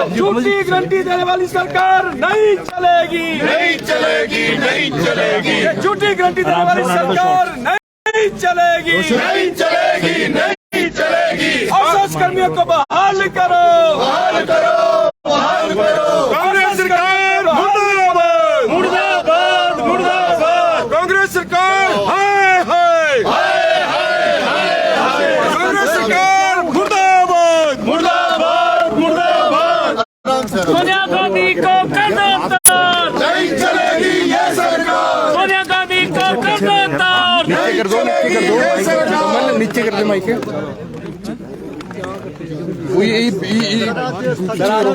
झूठी गारंटी देने वाली सरकार नहीं चलेगी, नहीं चलेगी, नहीं चलेगी, ये झूठी गारंटी देने वाली सरकार नहीं चलेगी, नहीं चलेगी, नहीं चलेगी। औसत कर्मियों को बहाल करो, बहाल करो, बहाल करो। कांग्रेस सरकार मुर्दाबाद, मुर्दाबाद, मुर्दाबाद। कांग्रेस सरकार हाय हाय, हाय हाय हाय हाय। कांग्रेस सरकार मुर्दाबाद, मुर्दाबाद, मुर्दाबाद। सोनिया गांधी को करना तार, नहीं चलेगी ये सरकार, सोनिया गांधी को करना तार। नहीं चलेगी ये सरकार। नीचे कर दे माइक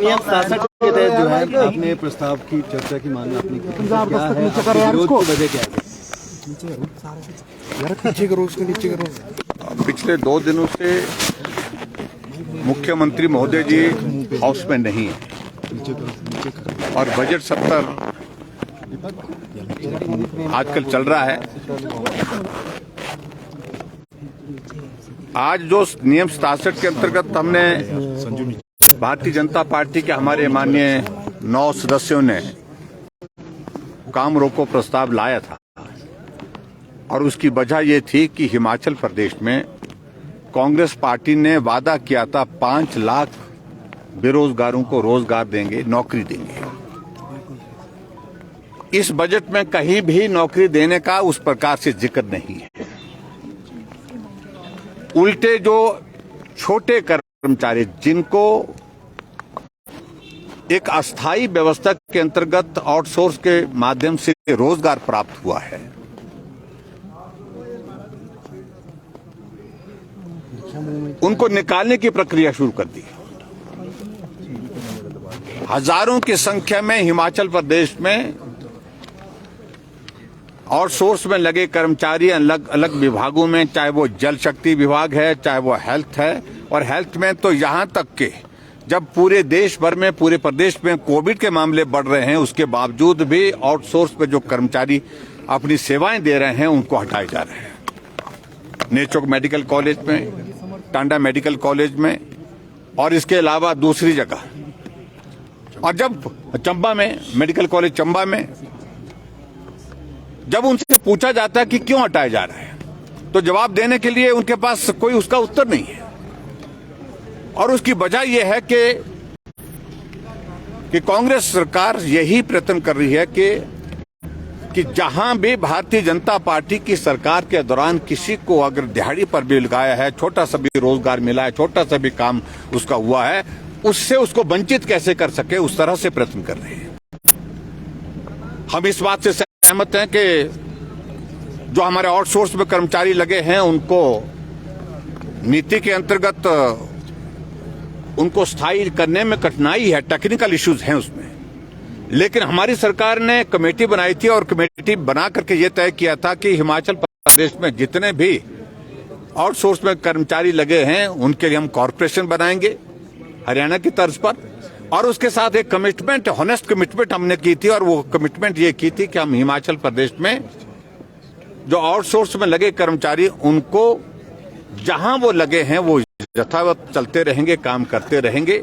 नियम 67 के तहत जो है आपने प्रस्ताव की चर्चा की मांग आपने की, क्या है विरोध की वजह क्या है? नीचे करो, उसको नीचे करो। पिछले 2 दिनों से मुख्यमंत्री महोदय जी हाउस में नहीं है और बजट सत्र आजकल चल रहा है। आज जो नियम 67 के अंतर्गत हमने भारतीय जनता पार्टी के हमारे माननीय 9 सदस्यों ने काम रोको प्रस्ताव लाया था और उसकी वजह ये थी कि हिमाचल प्रदेश में कांग्रेस पार्टी ने वादा किया था 5 लाख बेरोजगारों को रोजगार देंगे, नौकरी देंगे। इस बजट में कहीं भी नौकरी देने का उस प्रकार से जिक्र नहीं है। उल्टे जो छोटे कर्मचारी जिनको एक अस्थायी व्यवस्था के अंतर्गत आउटसोर्स के माध्यम से रोजगार प्राप्त हुआ है, उनको निकालने की प्रक्रिया शुरू कर दी। हजारों की संख्या में हिमाचल प्रदेश में आउटसोर्स में लगे कर्मचारी अलग अलग विभागों में, चाहे वो जल शक्ति विभाग है, चाहे वो हेल्थ है, और हेल्थ में तो यहां तक के जब पूरे देश भर में, पूरे प्रदेश में कोविड के मामले बढ़ रहे हैं, उसके बावजूद भी आउटसोर्स पे जो कर्मचारी अपनी सेवाएं दे रहे हैं उनको हटाए जा रहे हैं। नेचोक मेडिकल कॉलेज में, टांडा मेडिकल कॉलेज में और इसके अलावा दूसरी जगह, और जब चंबा में, मेडिकल कॉलेज चंबा में जब उनसे पूछा जाता है कि क्यों हटाए जा रहे हैं, तो जवाब देने के लिए उनके पास कोई उसका उत्तर नहीं है। और उसकी वजह यह है कि कांग्रेस सरकार यही प्रयत्न कर रही है कि जहां भी भारतीय जनता पार्टी की सरकार के दौरान किसी को अगर दिहाड़ी पर भी लगाया है, छोटा सा भी रोजगार मिला है, छोटा सा भी काम उसका हुआ है, उससे उसको वंचित कैसे कर सके, उस तरह से प्रयत्न कर रहे हैं। हम इस बात से सहमत हैं कि जो हमारे आउटसोर्स में कर्मचारी लगे हैं उनको नीति के अंतर्गत उनको स्थायी करने में कठिनाई है, टेक्निकल इश्यूज हैं उसमें। लेकिन हमारी सरकार ने कमेटी बनाई थी और कमेटी बना करके ये तय किया था कि हिमाचल प्रदेश में जितने भी आउटसोर्स में कर्मचारी लगे हैं उनके लिए हम कॉर्पोरेशन बनाएंगे हरियाणा की तर्ज पर। और उसके साथ एक कमिटमेंट, ऑनेस्ट कमिटमेंट हमने की थी, और वो कमिटमेंट ये की थी कि हम हिमाचल प्रदेश में जो आउटसोर्स में लगे कर्मचारी उनको जहां वो लगे हैं वो यथावत चलते रहेंगे, काम करते रहेंगे।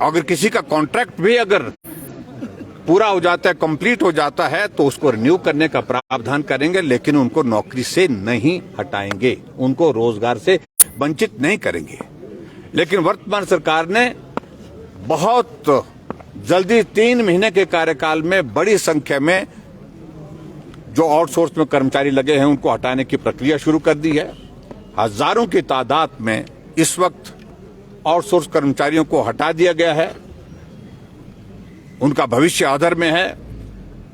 अगर किसी का कॉन्ट्रैक्ट भी अगर पूरा हो जाता है, कंप्लीट हो जाता है, तो उसको रिन्यू करने का प्रावधान करेंगे, लेकिन उनको नौकरी से नहीं हटाएंगे, उनको रोजगार से वंचित नहीं करेंगे। लेकिन वर्तमान सरकार ने बहुत जल्दी 3 महीने के कार्यकाल में बड़ी संख्या में जो आउटसोर्स में कर्मचारी लगे हैं उनको हटाने की प्रक्रिया शुरू कर दी है। हजारों की तादाद में इस वक्त आउटसोर्स कर्मचारियों को हटा दिया गया है। उनका भविष्य आधर में है।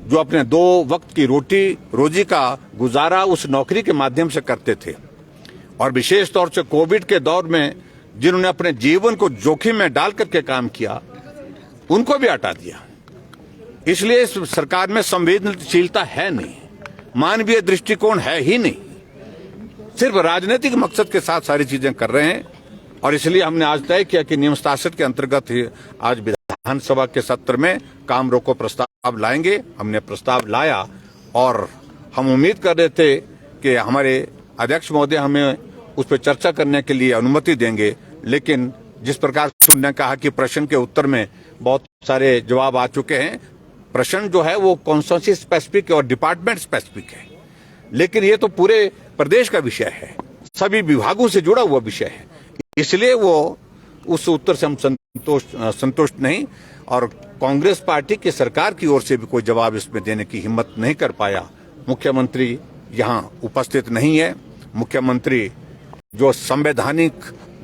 जो अपने 2 वक्त की रोजी का गुजारा उस नौकरी के माध्यम से करते थे, और विशेष तौर से कोविड के दौर में जिन्होंने अपने जीवन को जोखिम में डाल करके काम किया, उनको भी हटा दिया। इसलिए इस सरकार में संवेदनशीलता है नहीं, मानवीय दृष्टिकोण है ही नहीं, सिर्फ राजनीतिक मकसद के साथ सारी चीजें कर रहे हैं। और इसलिए हमने आज तय किया कि नियम 67 के अंतर्गत ही आज विधानसभा के सत्र में काम रोको प्रस्ताव लाएंगे। हमने प्रस्ताव लाया और हम उम्मीद कर रहे थे कि हमारे अध्यक्ष महोदय हमें उस पर चर्चा करने के लिए अनुमति देंगे, लेकिन जिस प्रकार से उन्होंने कहा कि प्रश्न के उत्तर में बहुत सारे जवाब आ चुके हैं, प्रश्न जो है वो कॉन्स्टिट्यूंसी स्पेसिफिक और डिपार्टमेंट स्पेसिफिक है, लेकिन ये तो पूरे प्रदेश का विषय है, सभी विभागों से जुड़ा हुआ विषय है, इसलिए वो उस उत्तर से हम संतुष्ट नहीं, और कांग्रेस पार्टी की सरकार की ओर से भी कोई जवाब इसमें देने की हिम्मत नहीं कर पाया। मुख्यमंत्री यहाँ उपस्थित नहीं है। मुख्यमंत्री जो संवैधानिक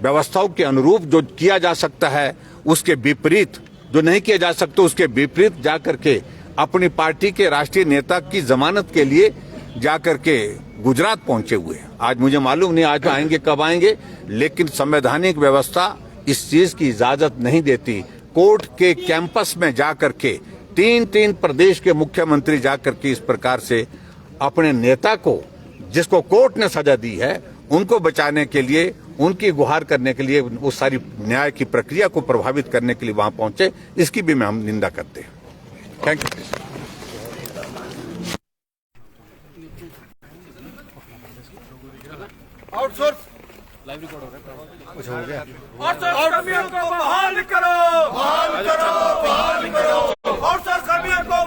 व्यवस्थाओं के अनुरूप जो किया जा सकता है उसके विपरीत, जो नहीं किया जा सकता उसके विपरीत जाकर के अपनी पार्टी के राष्ट्रीय नेता की जमानत के लिए जाकर के गुजरात पहुंचे हुए। आज मुझे मालूम नहीं आज आएंगे कब आएंगे, लेकिन संवैधानिक व्यवस्था इस चीज की इजाजत नहीं देती। कोर्ट के कैंपस में जाकर के तीन प्रदेश के मुख्यमंत्री जाकर के इस प्रकार से अपने नेता को, जिसको कोर्ट ने सजा दी है, उनको बचाने के लिए, उनकी गुहार करने के लिए, उस सारी न्याय की प्रक्रिया को प्रभावित करने के लिए वहां पहुंचे, इसकी भी हम निंदा करते हैं। Thank you. आउटसोर्स कर्मियों को बहाल करो, बहाल करो, बहाल करो। आउटसोर्स कर्मियों को